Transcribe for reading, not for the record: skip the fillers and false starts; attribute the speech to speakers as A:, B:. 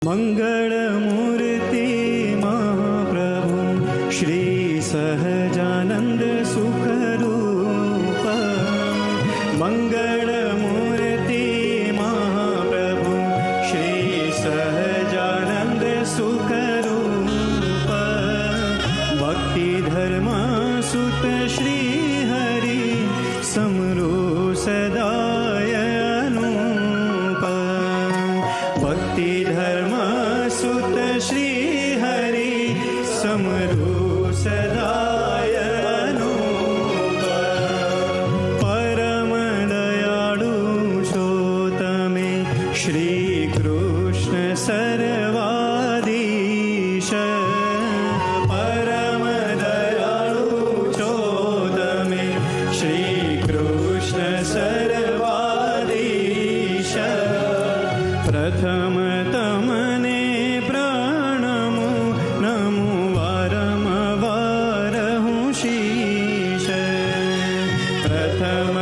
A: મંગળમૂર્તિ મહાપ્રભુ શ્રી સહજાનંદ સુખરૂપ. મંગળમૂર્તિ મહાપ્રભુ શ્રી સહજાનંદ સુખરૂપ. ભક્તિ ધર્મ સુત શ્રી હરિ સમરૂ સદાય અનુપ. ભક્તિ ધર્મ સુત શ્રી હરિ સમરૂ સદાય અનુપ. પરમ દયાળુ છો તમે શ્રી કૃષ્ણ સર્વાધીશ. પરમ દયાળુ છો તમે શ્રી કૃષ્ણ સર્વાધીશ. પ્રથમ તમને પ્રણમો નમો વારંવાર હું શીશ. પ્રથમ